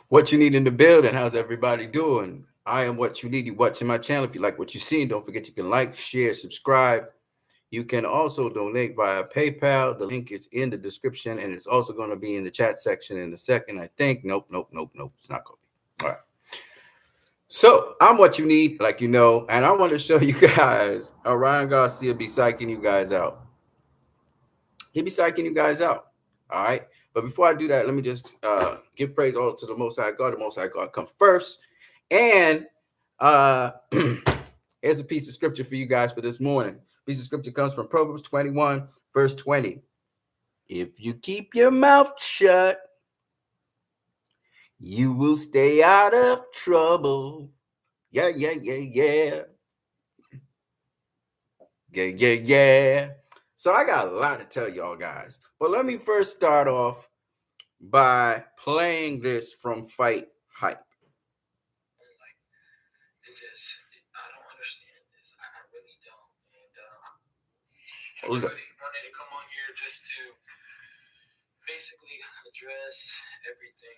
What you need in the building? How's everybody doing? I am what you need. You watching my channel. If you like what you see, don't forget you can like, share, subscribe. You can also donate via PayPal. The link is in the description, and it's also going to be in the chat section in a second. I think. Nope. It's not going to be. All right. So I'm what you need, like you know, and I want to show you guys. Ryan Garcia be psyching you guys out. He be psyching you guys out. All right. But before I do that, let me just give praise all to the Most High God. The Most High God come first. And uh, here's a piece of scripture for you guys for this morning. Piece of scripture comes from Proverbs 21, verse 20. If you keep your mouth shut, you will stay out of trouble. Yeah. So I got a lot to tell y'all guys. But let me first start off by playing this from Fight Hype. Everybody wanted to come on here just to basically address everything.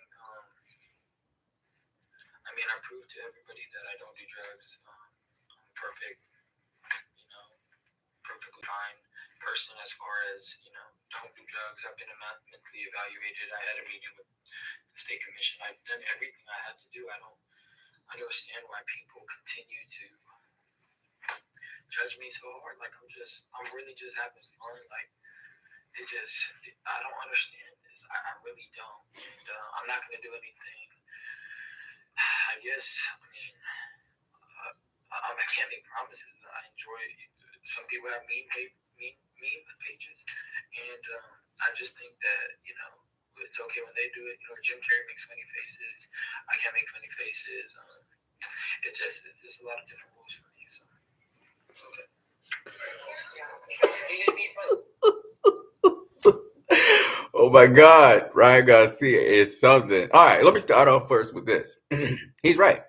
I mean, I proved to everybody that I don't do drugs. I'm perfect, perfectly fine person as far as, don't do drugs. I've been mentally evaluated. I had a meeting with the state commission. I've done everything I had to do. I don't understand why people continue to judge me so hard. Like, I'm really just having fun. Like, I don't understand this. I really don't. And I'm not going to do anything. I guess, I can't make promises. I enjoy, some people have mean pages. And I just think that, it's okay when they do it. Jim Carrey makes funny faces. I can't make funny faces. It's just a lot of different rules for me. So, okay. Oh my God, Ryan Garcia is something. All right, let me start off first with this. He's right.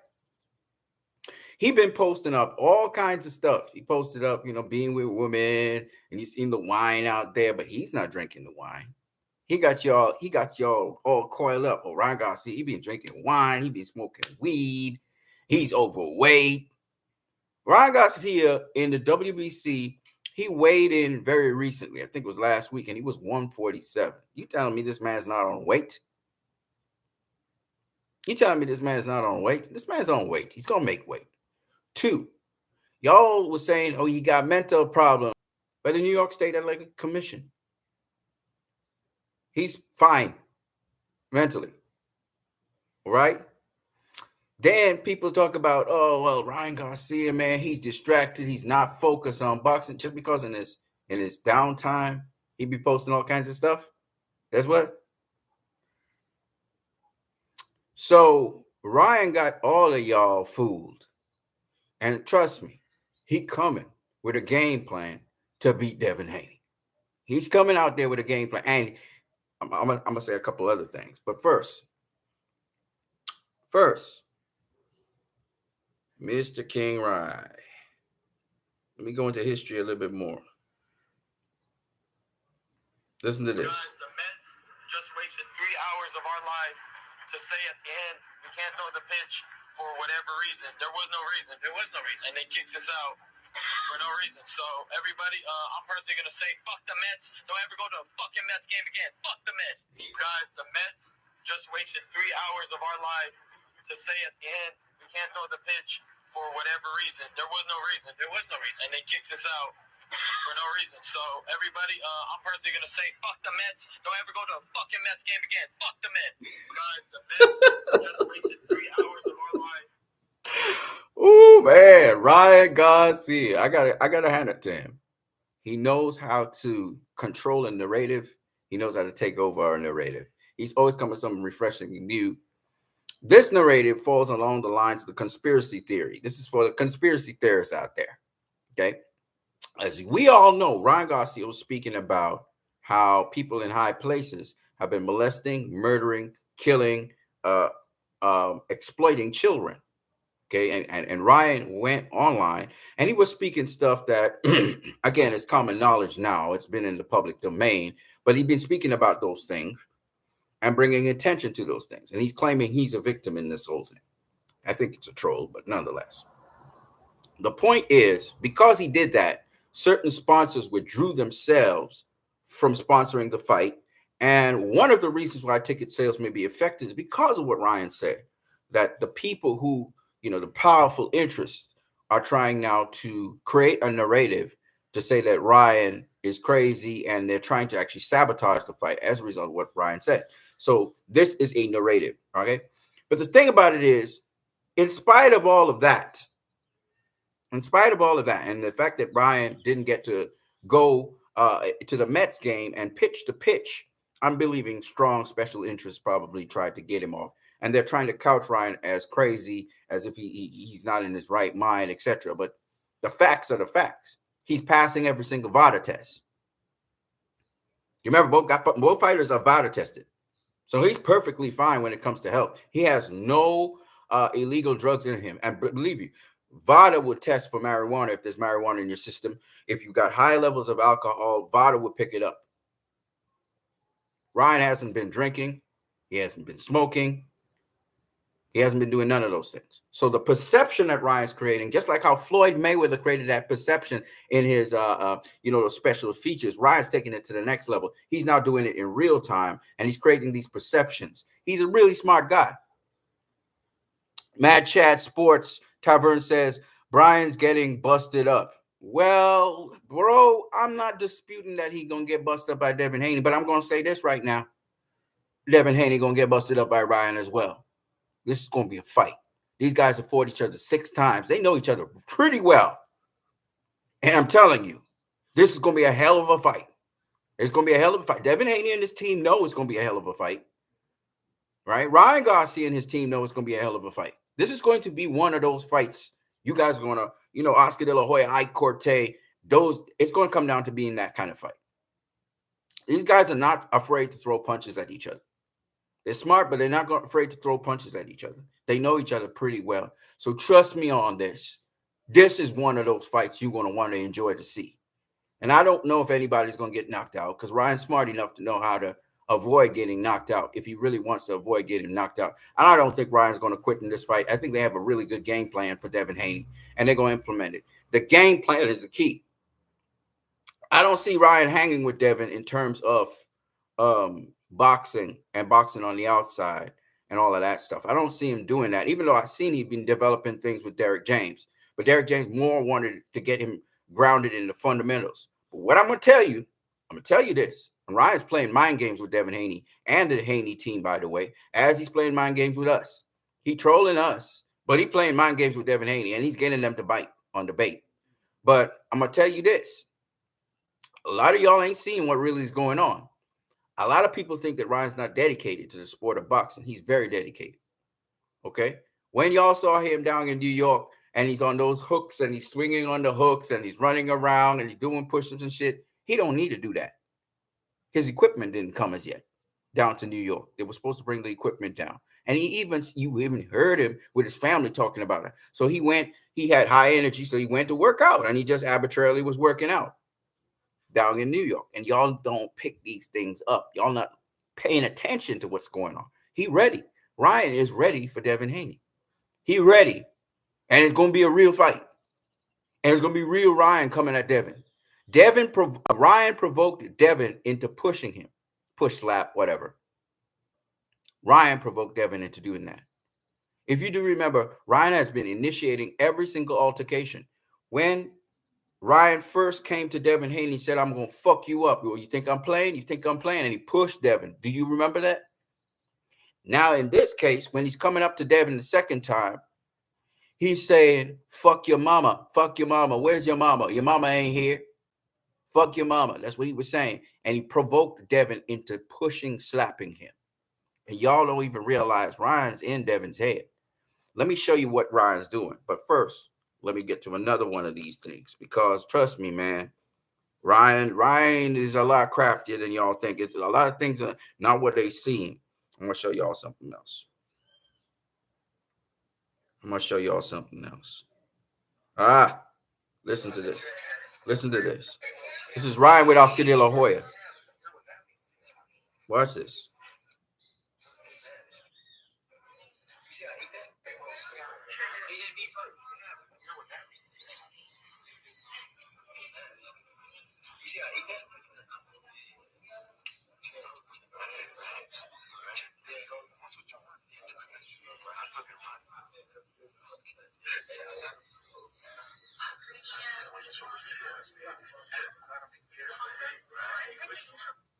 He been posting up all kinds of stuff. He posted up, being with women, and you seen the wine out there, but he's not drinking the wine. He got y'all all coiled up. Oh, Ryan Garcia, he been drinking wine, he been smoking weed, he's overweight. Ryan Garcia in the WBC, he weighed in very recently. I think it was last week, and he was 147. You telling me this man's not on weight? You telling me this man's not on weight? This man's on weight. He's gonna make weight. 2, y'all was saying, oh, he got mental problems by the New York State Athletic Commission. He's fine mentally, right? Then people talk about, oh, well, Ryan Garcia, man, he's distracted. He's not focused on boxing just because in his downtime, he be posting all kinds of stuff. That's what. So Ryan got all of y'all fooled. And trust me, he coming with a game plan to beat Devin Haney. He's coming out there with a game plan. And I'm going to say a couple other things. But first, Mr. King Rye. Let me go into history a little bit more. Listen to this. The Mets just wasted 3 hours of our life to say at the end, we can't throw the pitch for whatever reason. There was no reason. And they kicked us out for no reason. So, everybody, I'm personally going to say, fuck the Mets. Don't ever go to a fucking Mets game again. Fuck the Mets. Guys, the Mets just wasted 3 hours of our life to say at the end, we can't throw the pitch for whatever reason. There was no reason. And they kicked us out for no reason. So, everybody, I'm personally going to say, fuck the Mets. Don't ever go to a fucking Mets game again. Fuck the Mets. Guys, the Mets just wasted 3 hours of our life. Ooh, man, Ryan Garcia. I gotta hand it to him. He knows how to control a narrative. He knows how to take over our narrative. He's always coming with something refreshing and new. This narrative falls along the lines of the conspiracy theory. This is for the conspiracy theorists out there. Okay. As we all know, Ryan Garcia was speaking about how people in high places have been molesting, murdering, killing, exploiting children. Okay, and Ryan went online and he was speaking stuff that, again, is common knowledge now. It's been in the public domain, but he's been speaking about those things. and bringing attention to those things. And he's claiming he's a victim in this whole thing. I think it's a troll, but nonetheless. The point is, because he did that, certain sponsors withdrew themselves from sponsoring the fight. And one of the reasons why ticket sales may be affected is because of what Ryan said, that the people who, the powerful interests are trying now to create a narrative to say that Ryan is crazy, and they're trying to actually sabotage the fight as a result of what Ryan said. So this is a narrative, okay? But the thing about it is, in spite of all of that, and the fact that Ryan didn't get to go to the Mets game and pitch the pitch, I'm believing strong special interests probably tried to get him off. And they're trying to couch Ryan as crazy, as if he's not in his right mind, etc. But the facts are the facts. He's passing every single VADA test. You remember, both fighters are VADA tested. So he's perfectly fine when it comes to health. He has no illegal drugs in him. And believe me, VADA would test for marijuana if there's marijuana in your system. If you got high levels of alcohol, VADA would pick it up. Ryan hasn't been drinking. He hasn't been smoking. He hasn't been doing none of those things. So the perception that Ryan's creating, just like how Floyd Mayweather created that perception in his, those special features, Ryan's taking it to the next level. He's now doing it in real time, and he's creating these perceptions. He's a really smart guy. Mad Chad Sports Tavern says, Brian's getting busted up. Well, bro, I'm not disputing that he's going to get busted up by Devin Haney, but I'm going to say this right now. Devin Haney going to get busted up by Ryan as well. This is going to be a fight. These guys have fought each other 6 times. They know each other pretty well. And I'm telling you, this is going to be a hell of a fight. It's going to be a hell of a fight. Devin Haney and his team know it's going to be a hell of a fight. Right? Ryan Garcia and his team know it's going to be a hell of a fight. This is going to be one of those fights. You guys are going to, Oscar De La Hoya, Ike Corte, it's going to come down to being that kind of fight. These guys are not afraid to throw punches at each other. They're smart, but they're not afraid to throw punches at each other. They know each other pretty well. So trust me on this. This is one of those fights you're going to want to enjoy to see. And I don't know if anybody's going to get knocked out, because Ryan's smart enough to know how to avoid getting knocked out if he really wants to avoid getting knocked out. And I don't think Ryan's going to quit in this fight. I think they have a really good game plan for Devin Haney, and they're going to implement it. The game plan is the key. I don't see Ryan hanging with Devin in terms of boxing and boxing on the outside and all of that stuff. I don't see him doing that, even though I've seen he's been developing things with Derek James. But Derek James more wanted to get him grounded in the fundamentals. But what I'm going to tell you this. And Ryan's playing mind games with Devin Haney and the Haney team, by the way, as he's playing mind games with us. He trolling us, but he playing mind games with Devin Haney, and he's getting them to bite on the bait. But I'm going to tell you this. A lot of y'all ain't seeing what really is going on. A lot of people think that Ryan's not dedicated to the sport of boxing. He's very dedicated. Okay? When y'all saw him down in New York and he's on those hooks and he's swinging on the hooks and he's running around and he's doing push-ups and shit, he don't need to do that. His equipment didn't come as yet down to New York. They were supposed to bring the equipment down. And you even heard him with his family talking about it. So he had high energy, so he went to work out, and he just arbitrarily was working out down in New York. And y'all don't pick these things up. Y'all not paying attention to what's going on. He ready. Ryan is ready for Devin Haney. He ready. And it's going to be a real fight. And it's going to be real Ryan coming at Devin. Ryan provoked Devin into pushing him. Push, slap, whatever. Ryan provoked Devin into doing that. If you do remember, Ryan has been initiating every single altercation. When Ryan first came to Devin Haney, he said, I'm going to fuck you up. Well, you think I'm playing? You think I'm playing? And he pushed Devin. Do you remember that? Now, in this case, when he's coming up to Devin the second time, he's saying, fuck your mama. Fuck your mama. Where's your mama? Your mama ain't here. Fuck your mama. That's what he was saying. And he provoked Devin into pushing, slapping him. And y'all don't even realize Ryan's in Devin's head. Let me show you what Ryan's doing. But first, let me get to another one of these things. Because trust me, man, Ryan is a lot craftier than y'all think. It's a lot of things are not what they seem. I'm going to show y'all something else. Listen to this. Listen to this. This is Ryan with Oscar De La Hoya. Watch this.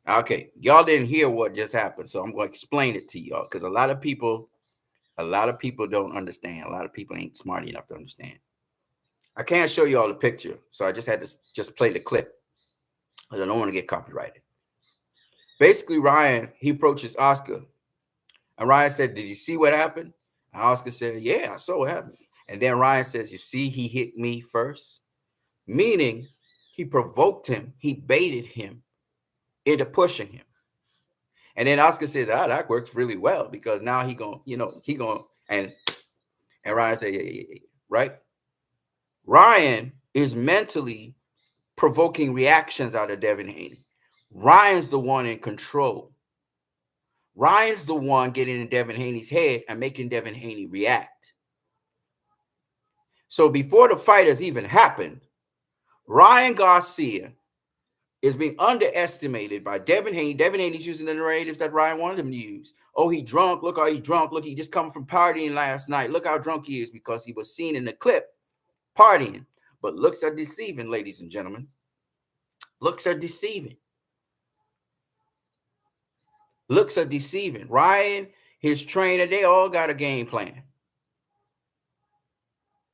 Okay, y'all didn't hear what just happened, so I'm going to explain it to y'all because a lot of people don't understand. A lot of people ain't smart enough to understand. I can't show you all the picture, so I just had to just play the clip because I don't want to get copyrighted. Basically, Ryan, he approaches Oscar, and Ryan said, "Did you see what happened?" And Oscar said, "Yeah, I saw what happened." And then Ryan says, "You see, he hit me first," meaning he provoked him, he baited him into pushing him. And then Oscar says, that works really well because now he going, and Ryan said, yeah, right? Ryan is mentally provoking reactions out of Devin Haney. Ryan's the one in control. Ryan's the one getting in Devin Haney's head and making Devin Haney react. So before the fight has even happened, Ryan Garcia is being underestimated by Devin Haney. Devin Haney's using the narratives that Ryan wanted him to use. Oh, he drunk. Look how he drunk. Look, he just come from partying last night. Look how drunk he is because he was seen in the clip partying. But looks are deceiving, ladies and gentlemen. Looks are deceiving. Looks are deceiving. Ryan, his trainer, they all got a game plan.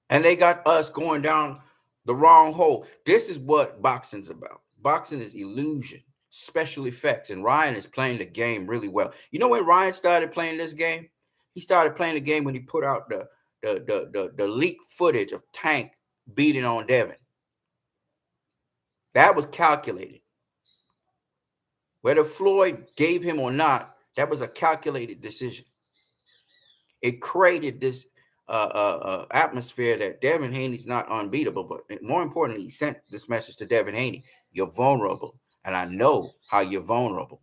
And they got us going down the wrong hole. This is what boxing's about. Boxing is illusion, special effects, and Ryan is playing the game really well. You know when Ryan started playing this game? He started playing the game when he put out the leaked footage of Tank beating on Devin. That was calculated. Whether Floyd gave him or not, that was a calculated decision. It created this atmosphere that Devin Haney's not unbeatable, but more importantly, he sent this message to Devin Haney: you're vulnerable, and I know how you're vulnerable.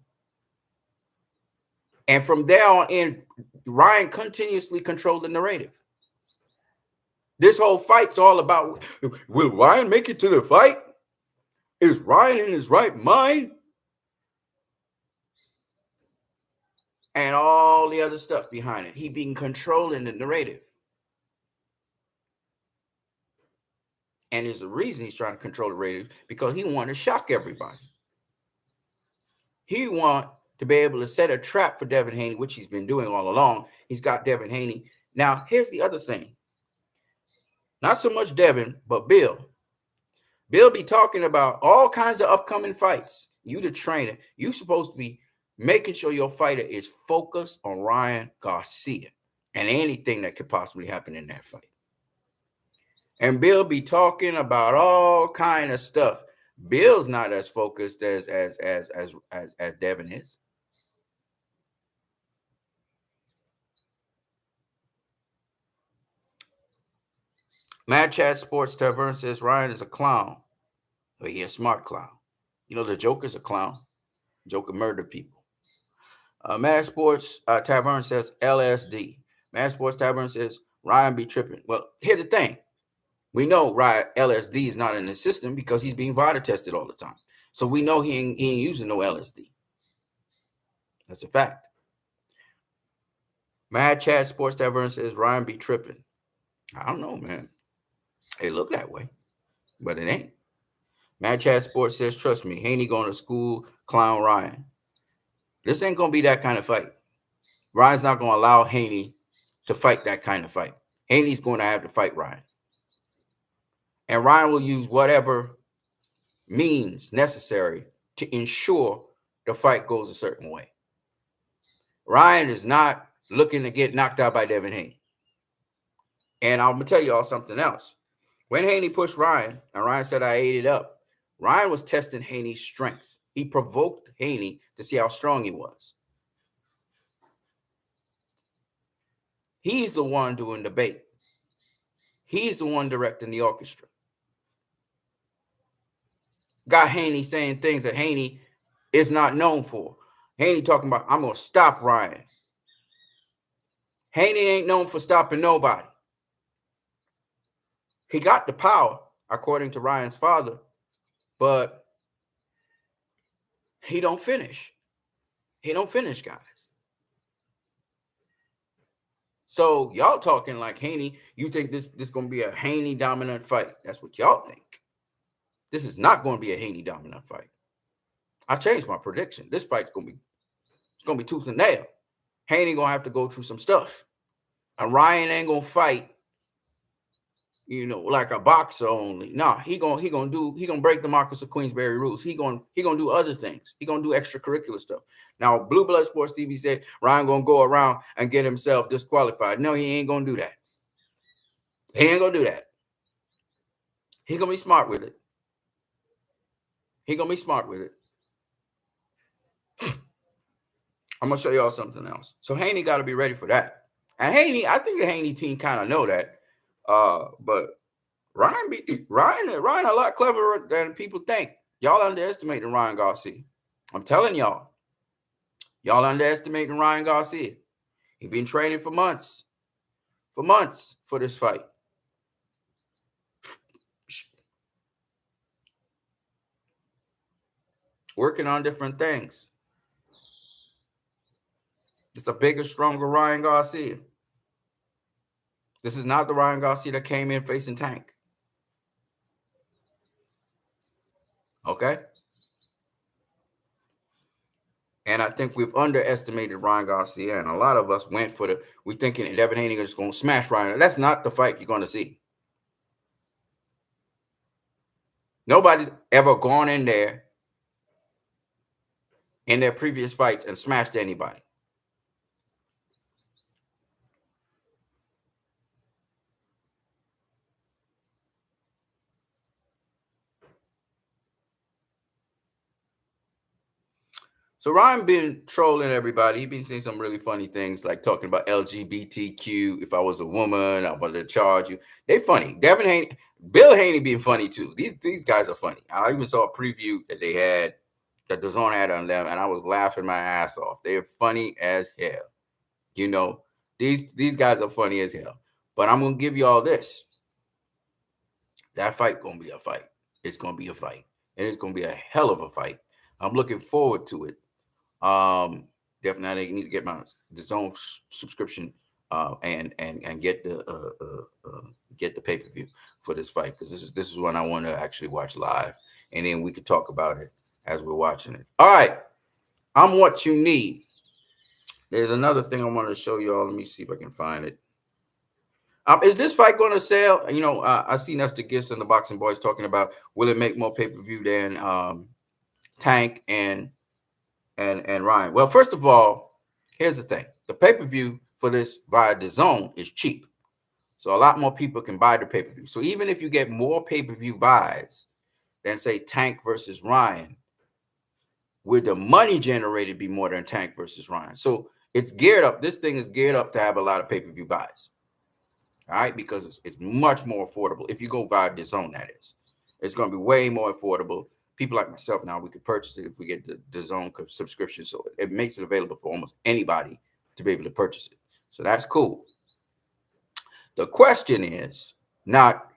And from there on in, Ryan continuously controlled the narrative. This whole fight's all about, will Ryan make it to the fight? Is Ryan in his right mind? And all the other stuff behind it. He been controlling the narrative. And there's a reason he's trying to control the narrative, because he wanted to shock everybody. He want to be able to set a trap for Devin Haney, which he's been doing all along. He's got Devin Haney. Now, here's the other thing. Not so much Devin, but Bill. Bill be talking about all kinds of upcoming fights. You the trainer. You supposed to be making sure your fighter is focused on Ryan Garcia and anything that could possibly happen in that fight. And Bill be talking about all kind of stuff. Bill's not as focused as Devin is. Mad Chat Sports Tavern says Ryan is a clown, but he's a smart clown. You know, the Joker's a clown. Joker murdered people. Mad Sports Tavern says LSD. Mad Sports Tavern says Ryan be tripping. Well, here's the thing. We know Ryan LSD is not in the system because he's being VADA tested all the time. So we know he ain't using no LSD. That's a fact. Mad Chat Sports Tavern says Ryan be tripping. I don't know, man. It look that way, but it ain't. Mad Chat Sports says, trust me, Haney going to school clown Ryan. This ain't going to be that kind of fight. Ryan's not going to allow Haney to fight that kind of fight. Haney's going to have to fight Ryan. And Ryan will use whatever means necessary to ensure the fight goes a certain way. Ryan is not looking to get knocked out by Devin Haney. And I'm going to tell you all something else. When Haney pushed Ryan, and Ryan said, I ate it up, Ryan was testing Haney's strength. He provoked Haney to see how strong he was. He's the one doing the bait. He's the one directing the orchestra. Got Haney saying things that Haney is not known for. Haney talking about, I'm going to stop Ryan. Haney ain't known for stopping nobody. He got the power, according to Ryan's father, but He don't finish. He don't finish, guys. So y'all talking like Haney. You think this going to be a Haney dominant fight? That's what y'all think. This is not going to be a Haney dominant fight. I changed my prediction. This fight's going to be tooth and nail. Haney going to have to go through some stuff. And Ryan ain't going to fight, like a boxer only. Nah, he gonna break the Marcus of Queensberry rules. He gonna do other things. He gonna do extracurricular stuff. Now, Blue Blood Sports TV said Ryan gonna go around and get himself disqualified. No, he ain't gonna do that. He ain't gonna do that. He gonna be smart with it. I'm gonna show y'all something else. So Haney got to be ready for that. And Haney, I think the Haney team kind of know that. But Ryan a lot cleverer than people think. Y'all underestimating Ryan Garcia. I'm telling y'all. Y'all underestimating Ryan Garcia. He been training for months for this fight. Working on different things. It's a bigger, stronger Ryan Garcia. This is not the Ryan Garcia that came in facing Tank. Okay? And I think we've underestimated Ryan Garcia, and a lot of us went for we're thinking Devin Haney is going to smash Ryan. That's not the fight you're going to see. Nobody's ever gone in there in their previous fights and smashed anybody. So Ryan been trolling everybody. He been saying some really funny things, like talking about LGBTQ. If I was a woman, I wanted to charge you. They funny. Devin Haney, Bill Haney being funny too. These guys are funny. I even saw a preview that they had, that DAZN had on them, and I was laughing my ass off. They're funny as hell. These guys are funny as hell. But I'm gonna give you all this. That fight gonna be a fight. It's gonna be a fight, and it's gonna be a hell of a fight. I'm looking forward to it. Definitely need to get my DAZN subscription and get the pay-per-view for this fight, because this is one I want to actually watch live, and then we could talk about it as we're watching it. All right, I'm what you need. There's another thing I wanted to show y'all. Let me see if I can find it. Is this fight going to sell? I see Nestor Gist and the Boxing Boys talking about, will it make more pay-per-view than Tank and Ryan? Well, first of all, here's the thing. The pay-per-view for this via DAZN is cheap. So a lot more people can buy the pay-per-view. So even if you get more pay-per-view buys than, say, Tank versus Ryan, would the money generated be more than Tank versus Ryan? So it's geared up. This thing is geared up to have a lot of pay-per-view buys. All right, because it's much more affordable. If you go via DAZN, that is. It's going to be way more affordable. People like myself now, we could purchase it if we get the DAZN subscription. So it makes it available for almost anybody to be able to purchase it. So that's cool. The question is not,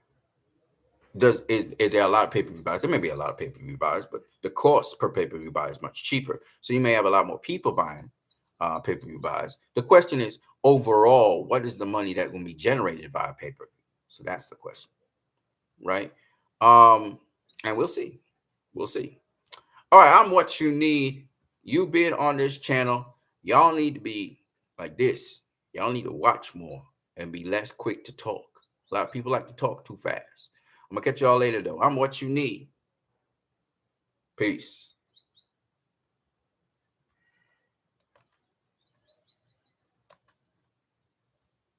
is there a lot of pay-per-view buys? There may be a lot of pay-per-view buys, but the cost per pay-per-view buy is much cheaper. So you may have a lot more people buying pay-per-view buys. The question is, overall, what is the money that will be generated via pay-per-view? So that's the question, right? And we'll see. We'll see. All right, I'm what you need. You being on this channel, y'all need to be like this. Y'all need to watch more and be less quick to talk. A lot of people like to talk too fast. I'm gonna catch y'all later, though. I'm what you need. Peace.